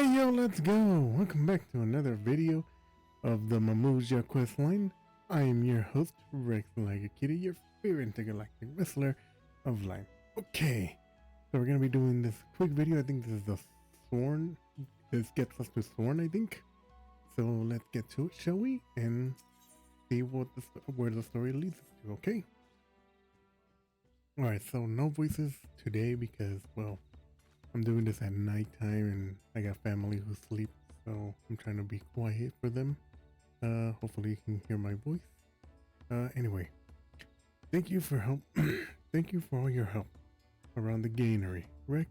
Hey yo, let's go! Welcome back to another video of the Mamool quest line. I am your host, Rex Like a Kitty, your favorite intergalactic wrestler of life. Okay, so we're gonna be doing this quick video. I think this is the Sworn. This gets us to Sworn, I think. So let's get to it, shall we? And see what where the story leads us to, okay? Alright, so no voices today because, well, I'm doing this at nighttime and I got family who sleep, so I'm trying to be quiet for them. Hopefully you can hear my voice. Anyway, thank you for help. Thank you for all your help around the granary, Rex.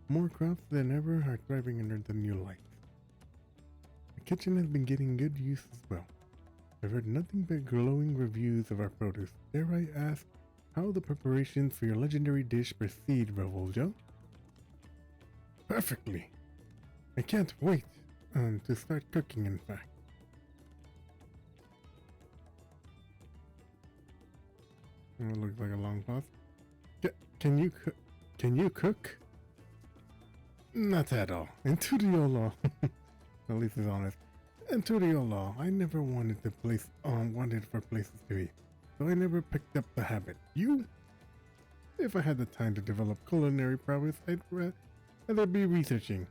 More crops than ever are thriving under the new lights. The kitchen has been getting good use as well. I've heard nothing but glowing reviews of our produce. Dare I ask how the preparations for your legendary dish proceed, Revolja? Perfectly. I can't wait to start cooking, in fact. It looks like a long pause. Can you cook? Not at all. In Tudiolo, at least it's honest. In Tudiolo, I never wanted for places to eat, so I never picked up the habit. You? If I had the time to develop culinary prowess, I'd be researching.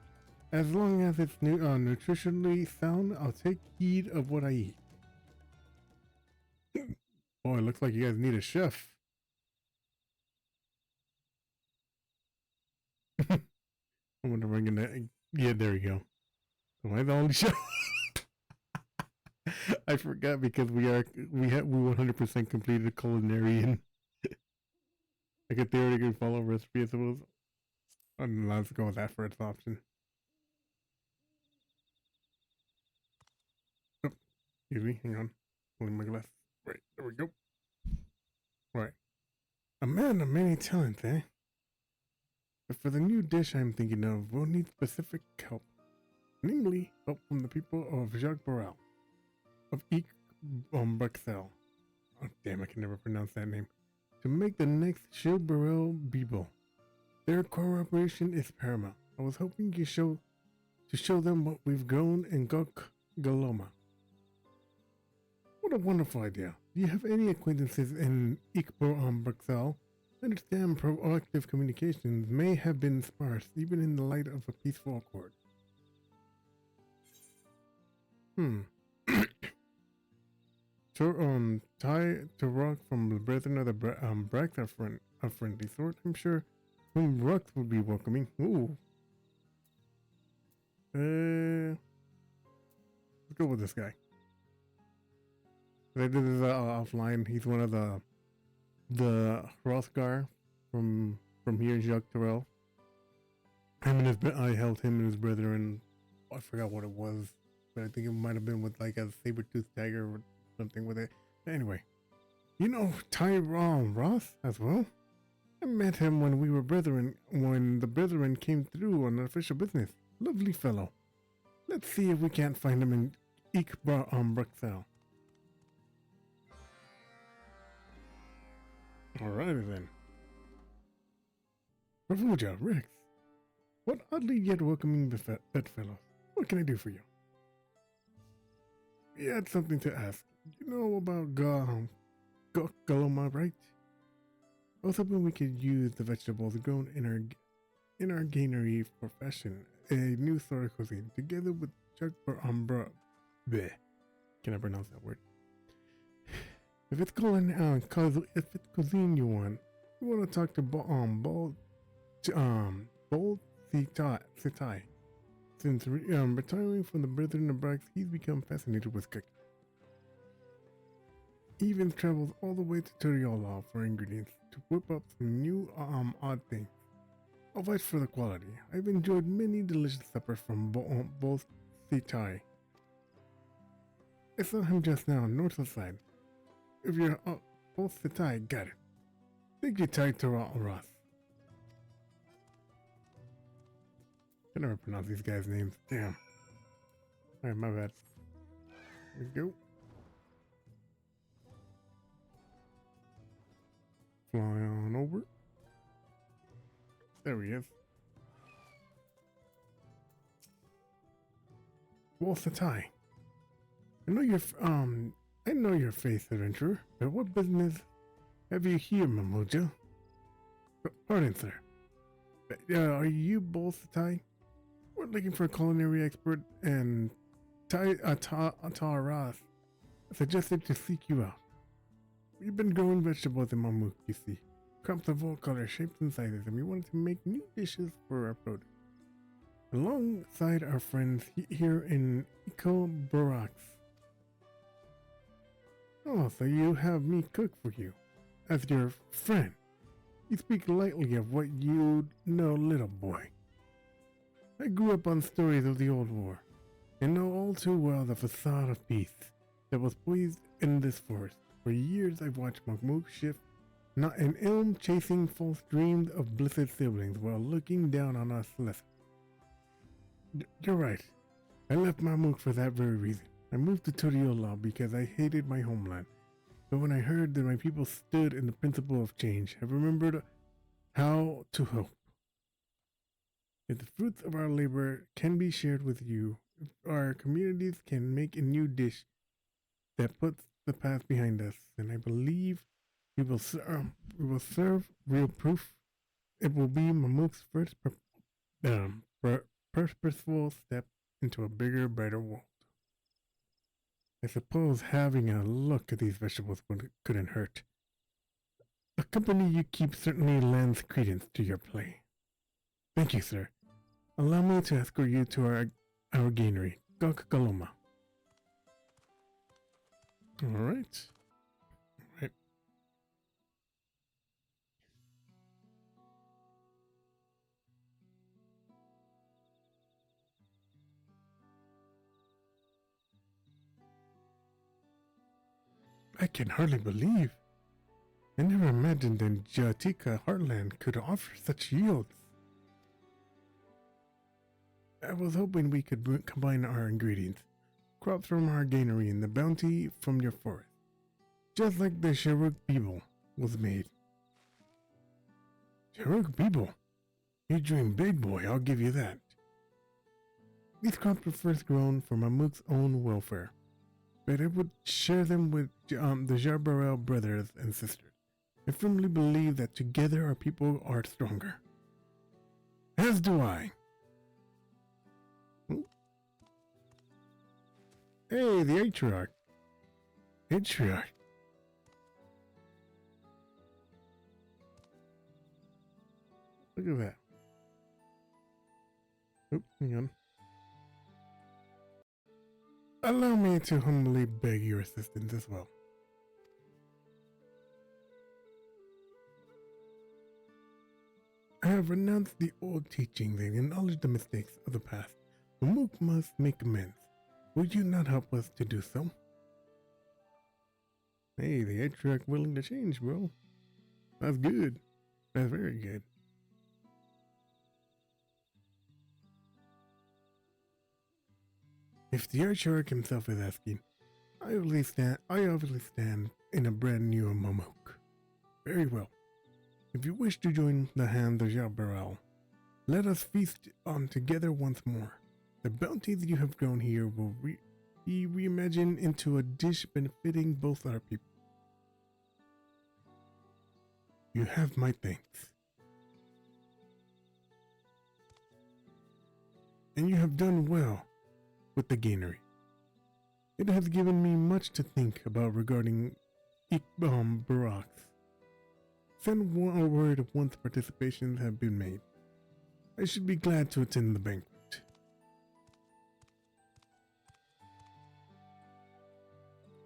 As long as it's nutritionally sound, I'll take heed of what I eat. Boy, it looks like you guys need a chef. I wonder if I'm gonna. Yeah, there you go. Am I the only chef? I forgot because we 100% completed culinary and I could theoretically follow recipe, I suppose. Let's go with that for its option. Oh, excuse me, hang on. Holding my glass. Right, there we go. Right. A man of many talents, eh? But for the new dish I'm thinking of, we'll need specific help. Namely, help from the people of Jacques Borel. Of Bruxelles. Oh damn, I can never pronounce that name. To make the next Gilles Borel Bible. Their cooperation is paramount. I was hoping to show them what we've grown in Galoma. What a wonderful idea. Do you have any acquaintances in Bruxelles? I understand proactive communications may have been sparse, even in the light of a peaceful accord. So, Ty to Rock from the Brethren of the Brax are friendly sort, I'm sure. Whom Rux would be welcoming. Ooh. Let's go with this guy. This is offline. He's one of the Hrothgar from here, Jacques Terrell. I helped him and his brethren. I forgot what it was, but I think it might have been with like a saber-toothed tiger or something with it. Anyway, you know Tyrone Ross as well. I met him when the brethren came through on official business. Lovely fellow. Let's see if we can't find him in Bruxelles. Alrighty then. Revolja, Rex. What oddly yet welcoming bedfellows. What can I do for you? We had something to ask. You know about Galoma, right? I was hoping we could use the vegetables grown in our granary for fashion, a new sort of cuisine, together with bleh. Can I pronounce that word? If it's cuisine you want to talk to Bold Sitai. Since retiring from the Brethren of Brax, he's become fascinated with cooking. He even travels all the way to Turiola for ingredients to whip up some new odd things. I'll fight for the quality. I've enjoyed many delicious suppers from both Sitai. I saw him just now, north of side. If you're both Sitai, got it. Thank you, Tai Ross. I never pronounce these guys' names. Damn. Alright, my bad. Here we go. Fly on over. There he is. Wolsatai. I know your face, adventurer, but what business have you here, Mamoja? Pardon, sir. Are you Wolsatai? We're looking for a culinary expert, and Taras suggested to seek you out. We've been growing vegetables in Mamook, you see. Crops of all colors, shapes, and sizes, and we wanted to make new dishes for our produce. Alongside our friends here in Eco Barracks. Oh, so you have me cook for you. As your friend. You speak lightly of what you know, little boy. I grew up on stories of the old war, and know all too well the facade of peace that was poised in this forest. For years I've watched Mamook shift, not an elm chasing false dreams of blissed siblings while looking down on us less. You're right. I left Mamook for that very reason. I moved to Toriola because I hated my homeland. But when I heard that my people stood in the principle of change, I remembered how to hope. If the fruits of our labor can be shared with you, if our communities can make a new dish that puts the past behind us, then I believe we will serve real proof. It will be Mamook's first purposeful step into a bigger, brighter world. I suppose having a look at these vegetables couldn't hurt. The company you keep certainly lends credence to your play. Thank you, sir. Allow me to escort you to our granary, Gokkaloma. Alright. Alright. I can hardly believe. I never imagined that Jatika Heartland could offer such yields. I was hoping we could combine our ingredients, crops from our granary and the bounty from your forest, just like the Sharuk Beeble was made. Sharuk Beeble? You dream big, boy, I'll give you that. These crops were first grown for Mamook's own welfare, but I would share them with the Jarbarel brothers and sisters. I firmly believe that together our people are stronger. As do I. Hey, the Atriarch. Atriarch. Look at that. Oop, hang on. Allow me to humbly beg your assistance as well. I have renounced the old teachings and acknowledged the mistakes of the past. Mamook must make amends. Would you not help us to do so? Hey, the Atriarch willing to change, bro. That's good. That's very good. If the Atriarch himself is asking, I obviously stand in a brand new Mamook. Very well. If you wish to join the hand of Jabaral, let us feast on together once more. The bounties you have grown here will be reimagined into a dish benefiting both our people. You have my thanks. And you have done well with the granary. It has given me much to think about regarding Barracks. Send a word once participations have been made. I should be glad to attend the banquet.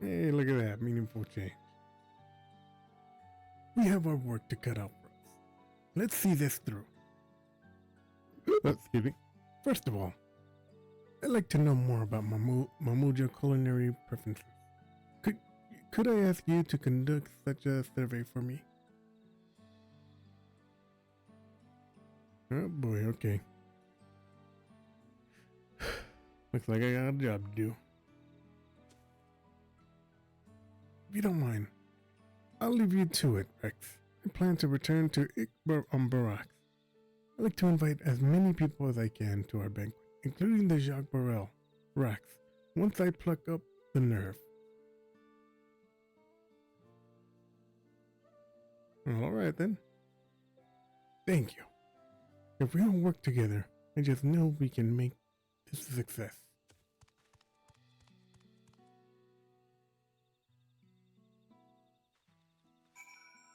Hey, look at that, meaningful change. We have our work to cut out for us. Let's see this through. Excuse me. First of all, I'd like to know more about Mamuja culinary preferences. Could I ask you to conduct such a survey for me? Oh boy, okay. Looks like I got a job to do. If you don't mind, I'll leave you to it, Rex. I plan to return to Barracks. I'd like to invite as many people as I can to our banquet, including the Jacques Burrell. racks once I pluck up the nerve. Alright then. Thank you. If we all work together, I just know we can make this a success.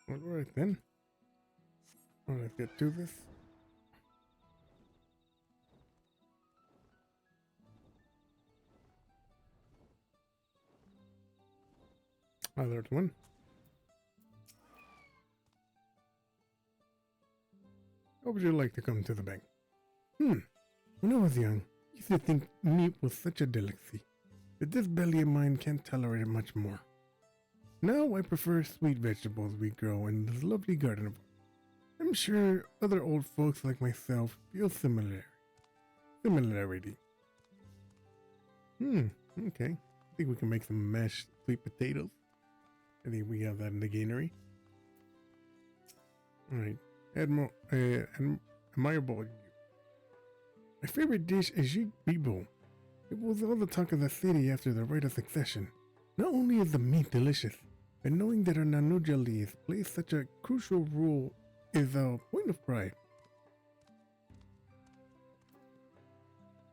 Alright then. Let's get to this. There's one. How would you like to come to the bank? When I was young, I used to think meat was such a delicacy, but this belly of mine can't tolerate it much more. Now I prefer sweet vegetables we grow in this lovely garden of ours. I'm sure other old folks like myself feel similarity. Okay. I think we can make some mashed sweet potatoes. I think we have that in the granary. Alright. Admirable. My favorite dish is bibo. It was all the talk of the city after the rite of succession. Not only is the meat delicious, but knowing that our Nanujalis play such a crucial role is a point of pride.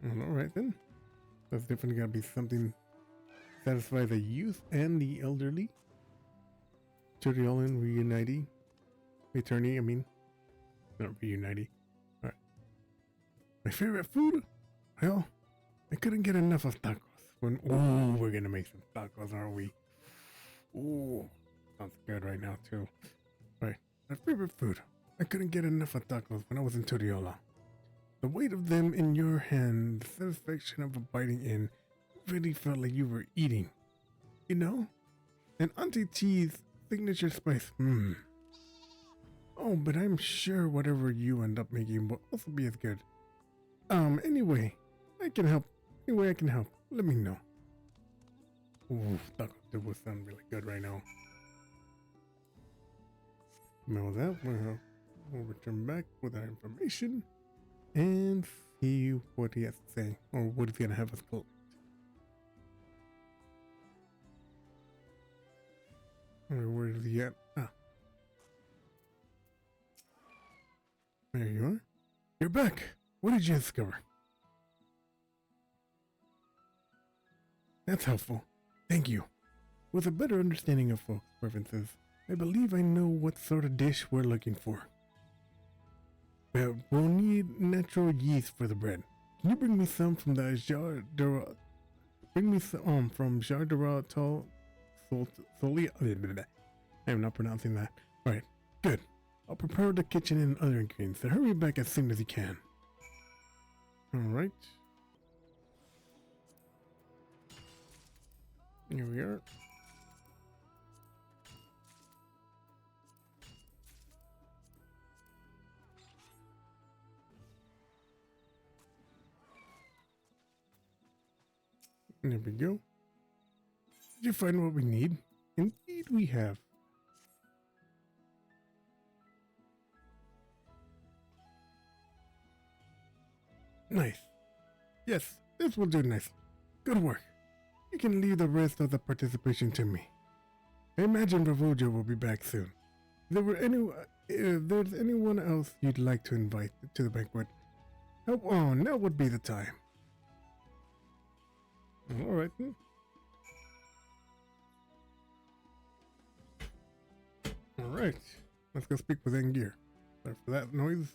Alright then. That's definitely gotta be something to satisfy the youth and the elderly. Turiolan reuniting. Returning, I mean. Not reuniting. Alright. My favorite food? Well, I couldn't get enough of tacos. Ooh, we're gonna make some tacos, aren't we? Ooh, sounds good right now too. Alright, my favorite food. I couldn't get enough of tacos when I was in Toriola. The weight of them in your hand, the satisfaction of biting in, really felt like you were eating. You know? And Auntie T's signature spice. Oh, but I'm sure whatever you end up making will also be as good. Anyway, I can help. Any way I can help, let me know. Ooh, that will sound really good right now. Know that. We'll return back with our information and see what he has to say, or what he's gonna have us collect. Where is he at? There you are. You're back. What did you discover? That's helpful. Thank you. With a better understanding of folks' preferences, I believe I know what sort of dish we're looking for. But we'll need natural yeast for the bread. Can you bring me some from the jar? Bring me some from jar de Soli. I am not pronouncing that. Alright, good. I'll prepare the kitchen and other ingredients. So hurry back as soon as you can. Alright. Here we are. There we go. Did you find what we need? Indeed we have. Nice. Yes, this will do nicely. Good work. You can leave the rest of the participation to me. I imagine Ravojo will be back soon. If there's anyone else you'd like to invite to the banquet, now would be the time. Alright then. Alright. Let's go speak with Engir. Sorry for that noise.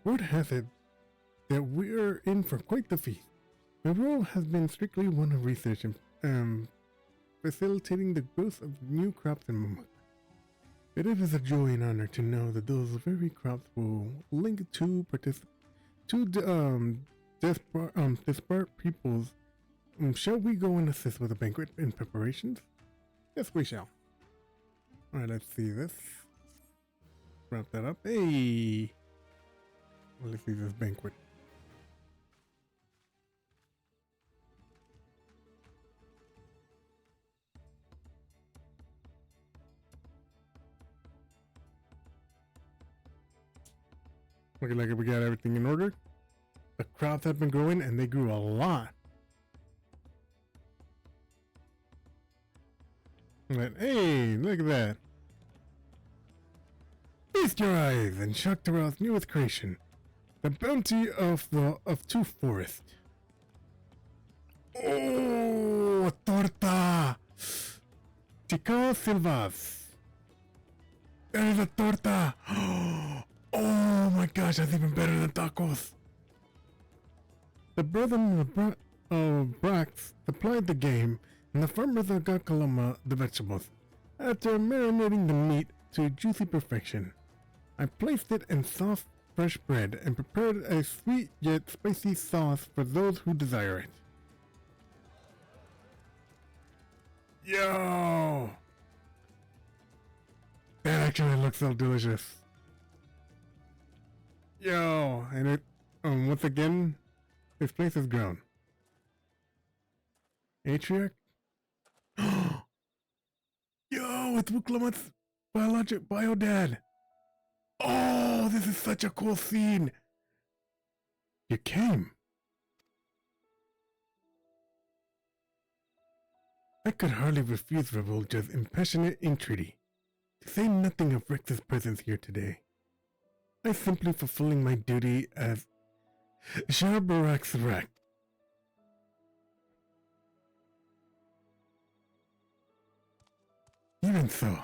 Word has it that we're in for quite the feast. My role has been strictly one of research and facilitating the growth of new crops in Mamool. But it is a joy and honor to know that those very crops will link to disparate peoples. Shall we go and assist with the banquet and preparations? Yes, we shall. Alright, let's see this. Wrap that up. Hey! Well, let's see this banquet. Looking like we got everything in order. The crowds have been growing and they grew a lot. But hey, look at that. Feast your eyes and shock the world's newest creation. The bounty of two forest. Oh, torta! Chico Silvas. There's a torta! Oh my gosh, that's even better than tacos. The brethren of Brax supplied the game, and the farmers of Gakalama the vegetables. After marinating the meat to juicy perfection, I placed it in soft, fresh bread and prepared a sweet yet spicy sauce for those who desire it. Yo! That actually looks so delicious. Yo! And it, once again, this place has grown. Atriarch? Yo! It's Wuklamat's bio dad! Oh, this is such a cool scene! You came. I could hardly refuse Revolja's impassionate entreaty, to say nothing of Rex's presence here today. I simply fulfilling my duty as Sharbarak's Rex. Even so,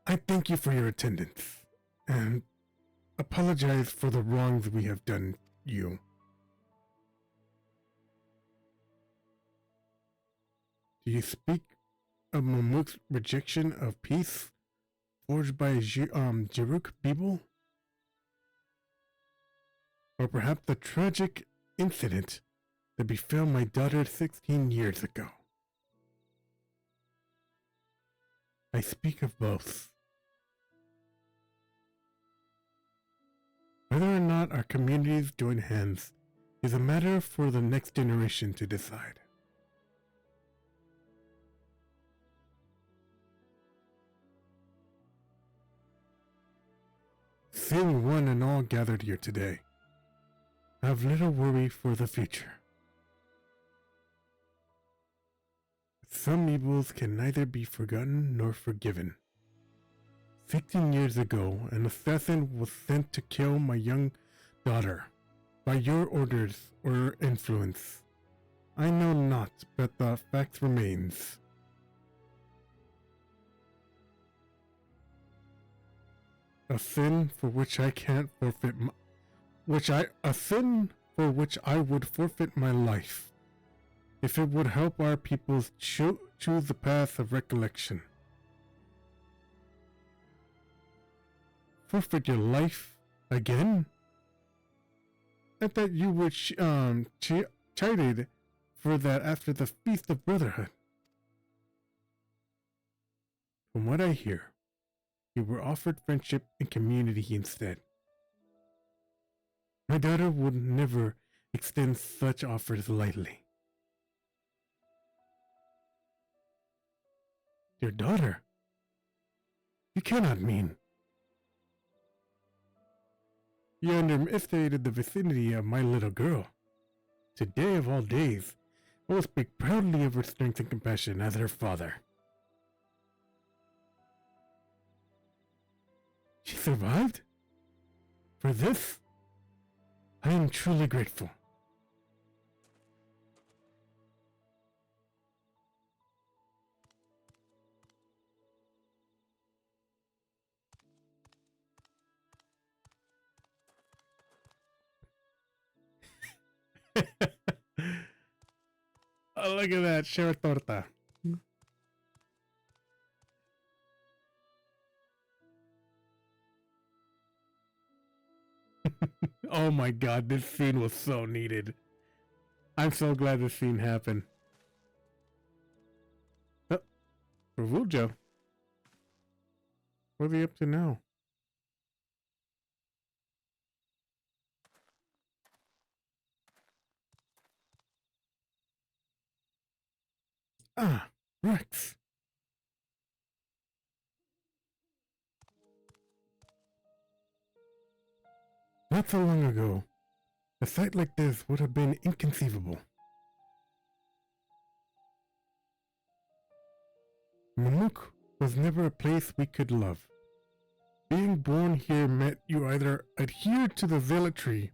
I thank you for your attendance, and apologize for the wrongs we have done you. Do you speak of Mamook's rejection of peace forged by Jaruk Bibel? Or perhaps the tragic incident that befell my daughter 16 years ago? I speak of both. Whether or not our communities join hands is a matter for the next generation to decide. Seeing one and all gathered here today, I have little worry for the future. Some evils can neither be forgotten nor forgiven. 16 years ago, an assassin was sent to kill my young daughter, by your orders or influence. I know not, but the fact remains. A sin for which I can't forfeit a sin for which I would forfeit my life, if it would help our peoples choose the path of recollection. Forfeit your life again? I thought you were chided for that after the Feast of Brotherhood. From what I hear, you were offered friendship and community instead. My daughter would never extend such offers lightly. Your daughter? You cannot mean. You underestimated the vicinity of my little girl. Today of all days, I will speak proudly of her strength and compassion as her father. She survived? For this, I am truly grateful. Oh, look at that, share torta. Oh my god, this scene was so needed. I'm so glad this scene happened. Oh, Ravuljo. What are they up to now? Ah, Rex. Not so long ago, a sight like this would have been inconceivable. Mamuk was never a place we could love. Being born here meant you either adhered to the zealotry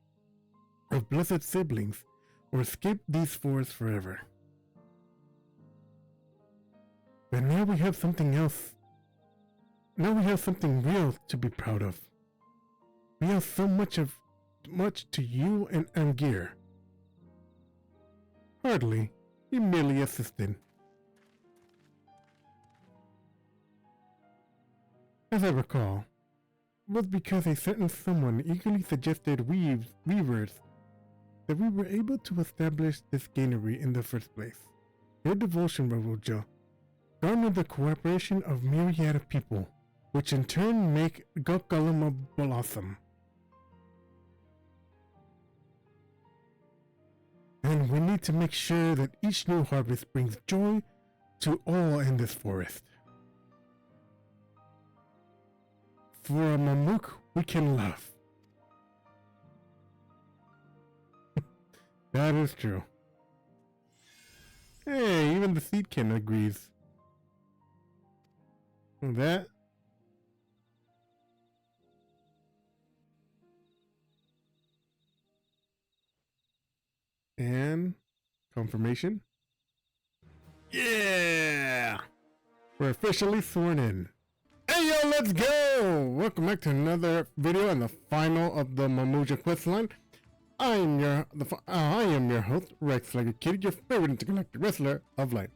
of blessed siblings or escaped these forests forever. But now we have something else. Now we have something real to be proud of. We have so much to you and Angir. Hardly. He merely assisted. As I recall, it was because a certain someone eagerly suggested weavers that we were able to establish this granary in the first place. Your devotion, Ravuja, garnered the cooperation of myriad of people, which in turn make Gokalama blossom. And we need to make sure that each new harvest brings joy to all in this forest. For a Mamuk we can love. That is true. Hey, even the Seedkin agrees. That. And confirmation. Yeah! We're officially sworn in. Hey yo, let's go! Welcome back to another video and the final of the Mamuja questline. I am your host, Rex Like a Kid, your favorite intergalactic wrestler of light.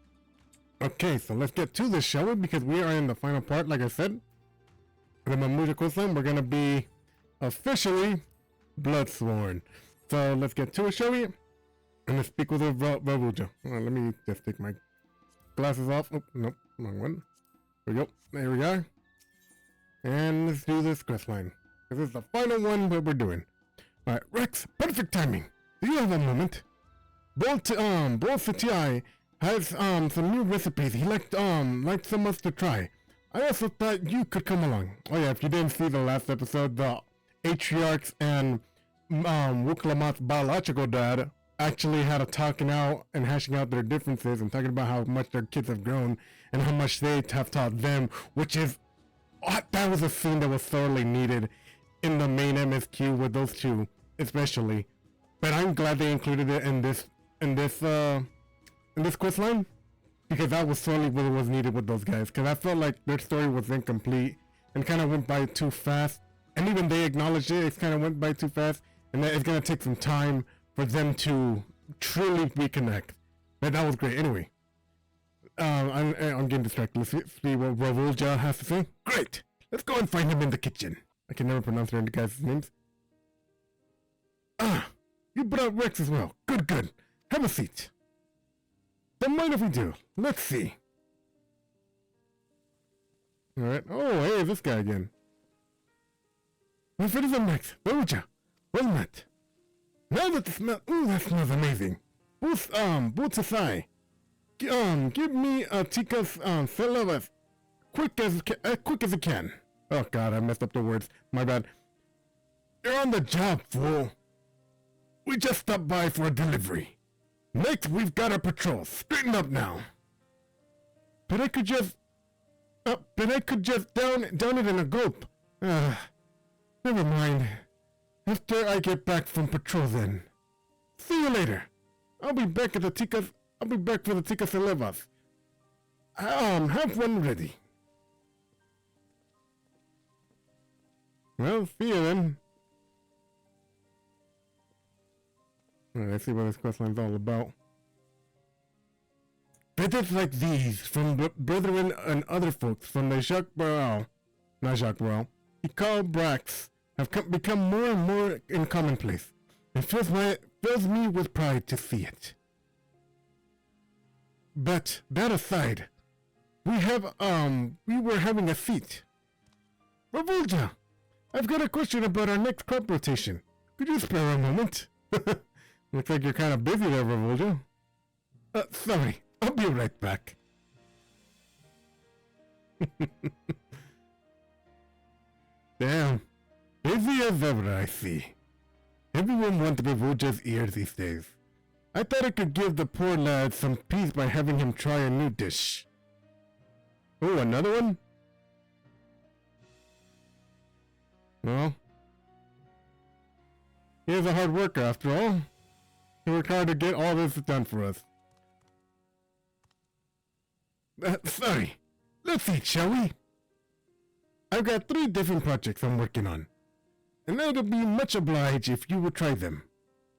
Okay, so let's get to this, shall we? Because we are in the final part, like I said. For the Mamuja questline, we're gonna be officially Bloodsworn. So let's get to it, shall we? And let's speak with the Ravuja. Let me just take my glasses off. Oh, nope, wrong one. There we go. There we are. And let's do this quest line. This is the final one that we're doing. Alright, Rex, perfect timing. Do you have a moment? Bolsatiai has some new recipes he liked so much to try. I also thought you could come along. Oh yeah, if you didn't see the last episode, the Atriarchs and Wuklamat's biological dad actually had a talking out and hashing out their differences and talking about how much their kids have grown and how much they have taught them, which is that was a scene that was thoroughly needed in the main MSQ with those two, especially. But I'm glad they included it in this quest line, because that was solely what was needed with those guys. Because I felt like their story was incomplete and kind of went by too fast. And even they acknowledged it, it kind of went by too fast, and that it's gonna take some time for them to truly reconnect. But that was great. Anyway. I'm getting distracted. Let's see what Ravuja has to say. Great! Let's go and find him in the kitchen. I can never pronounce their guys' names. Ah! You brought Rex as well. Good, good. Have a seat. Don't mind if we do. Let's see. Alright. Oh, hey, this guy again. My friend is Rex. Ravuja. Well met. Now that the smell... Ooh, that smells amazing. Boots aside. Give me a Tika's syllabus quick as it can. Oh god, I messed up the words. My bad. You're on the job, fool. We just stopped by for a delivery. Next, we've got our patrol. Straighten up now. But I could just down it in a gulp. Never mind. After I get back from patrol then. See you later. I'll be back for the Tika Syllabus. Have one ready. Well, see you then. Alright, let's see what this questline's all about. Visits like these from brethren and other folks from the Ikal Brax have become more and more in commonplace. It fills me with pride to see it. But that aside, we were having a seat. Ravuja, I've got a question about our next crop rotation. Could you spare a moment? Looks like you're kind of busy there, Ravuja. Sorry, I'll be right back. Damn, busy as ever, I see. Everyone wants Revuja's ear these days. I thought I could give the poor lad some peace by having him try a new dish. Oh, another one? Well, he is a hard worker after all. He worked hard to get all this done for us. Sorry. Let's eat, shall we? I've got 3 different projects I'm working on, and I'd be much obliged if you would try them.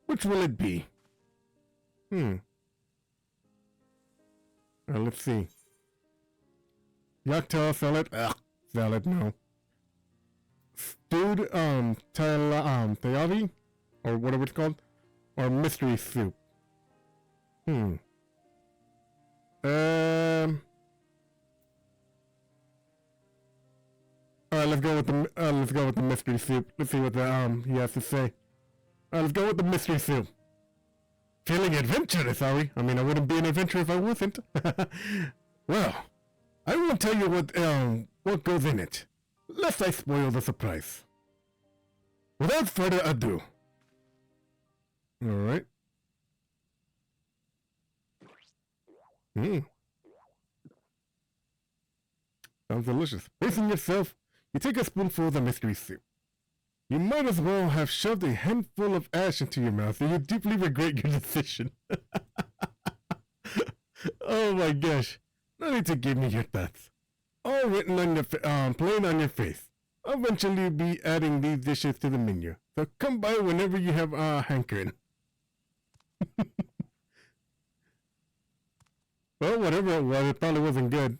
Which will it be? Let's see. Yaktail salad? Ugh, salad, no. Stewed, tayavi? Or whatever it's called? Or mystery soup? Alright, let's go with the mystery soup. Let's see what the, he has to say. Alright, let's go with the mystery soup. Feeling adventurous, are we? I mean, I wouldn't be an adventurer if I wasn't. Well, I won't tell you what goes in it, lest I spoil the surprise. Without further ado. Alright. Sounds delicious. Bracing yourself, you take a spoonful of the mystery soup. You might as well have shoved a handful of ash into your mouth and you deeply regret your decision. Oh my gosh. No need to give me your thoughts. All written on your plain on your face. I'll eventually be adding these dishes to the menu, so come by whenever you have hankering. Well, whatever it was, it probably wasn't good.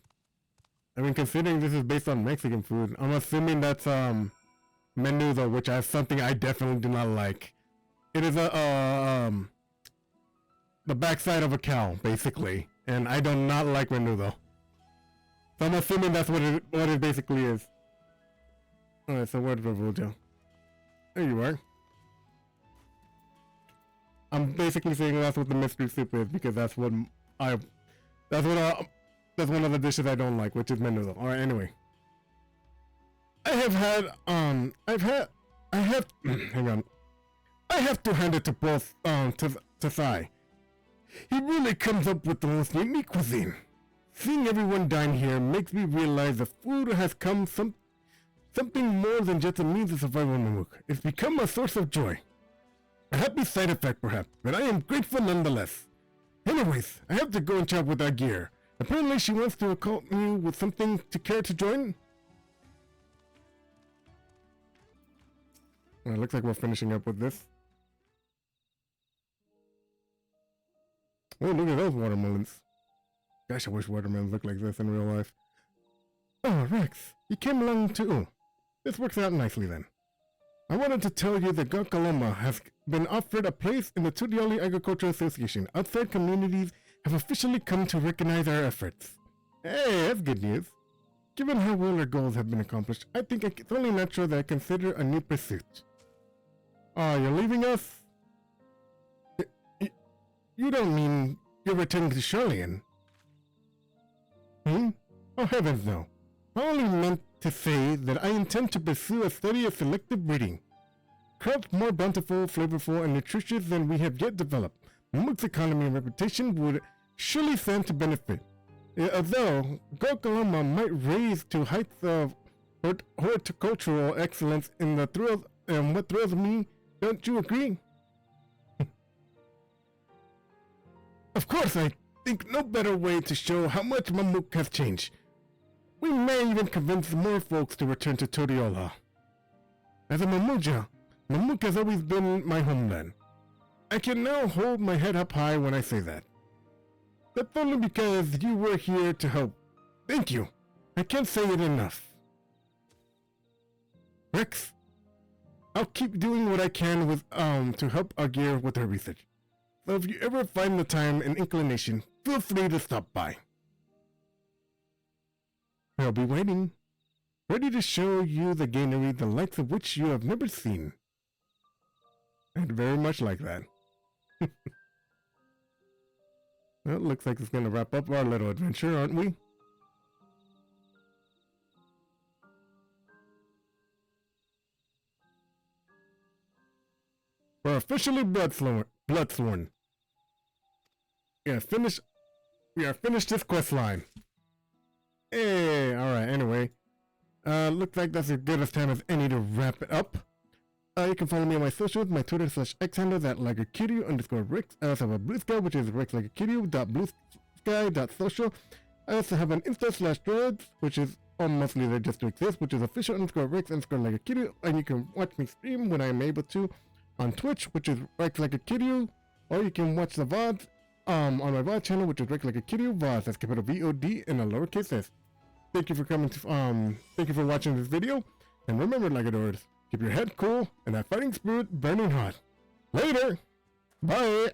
I mean, considering this is based on Mexican food, I'm assuming that's menudo, which is something I definitely do not like. It is the backside of a cow, basically, and I do not like menudo. So I'm assuming that's what it basically is. Alright, so where's Revuja? There you are. I'm basically saying that's what the mystery soup is because that's one of the dishes I don't like, which is menudo. Alright, anyway. I have to hand it to both, to Sai. He really comes up with the most unique cuisine. Seeing everyone dine here makes me realize the food has come something more than just a means of survival in Mamool. It's become a source of joy. A happy side effect, perhaps, but I am grateful nonetheless. Anyways, I have to go and chat with our gear. Apparently she wants to accompany me with something to care to join. Well, it looks like we're finishing up with this. Oh, look at those watermelons. Gosh, I wish watermelons looked like this in real life. Oh, Rex, you came along too. This works out nicely then. I wanted to tell you that Gokaloma has been offered a place in the Tudioli Agricultural Association. Outside communities have officially come to recognize our efforts. Hey, that's good news. Given how well our goals have been accomplished, I think it's only natural that I consider a new pursuit. Oh, you're leaving us? You don't mean you're returning to Charlian? Oh heavens no. I only meant to say that I intend to pursue a study of selective breeding. Crops more bountiful, flavorful, and nutritious than we have yet developed. Mamool's economy and reputation would surely stand to benefit. Although Gokaloma might raise to heights of horticultural excellence in the thrills, what thrills me, don't you agree? Of course, I think no better way to show how much Mamool has changed. We may even convince more folks to return to Todiola. As a Mamuja, Mamool has always been my homeland. I can now hold my head up high when I say that. That's only because you were here to help. Thank you. I can't say it enough. Rex, I'll keep doing what I can with to help our gear with her research. So if you ever find the time and inclination, feel free to stop by. I'll be waiting, ready to show you the gainery the likes of which you have never seen. I'd very much like that. Well, looks like it's gonna wrap up our little adventure, aren't we? We're officially Bloodsworn. We are finished this quest line. Hey, alright, anyway. Looks like that's as good as time as any to wrap it up. You can follow me on my socials, my Twitter /X handle is at @LikeAKitty_Rix. I also have a Blue Sky, which is rixlikeakitty.bluesky.social. I also have an Insta /Threads, which is mostly there just to exist, which is official_Rix_LikeAKitty, and you can watch me stream when I am able to on Twitch, which is rixlikeakitty, or you can watch the VODs on my VOD channel, which is rixlikeakitty VODs. That's capital VOD in a lowercase s. Thank you for coming to thank you for watching this video, and remember, like adores, keep your head cool and that fighting spirit burning hot. Later! Bye!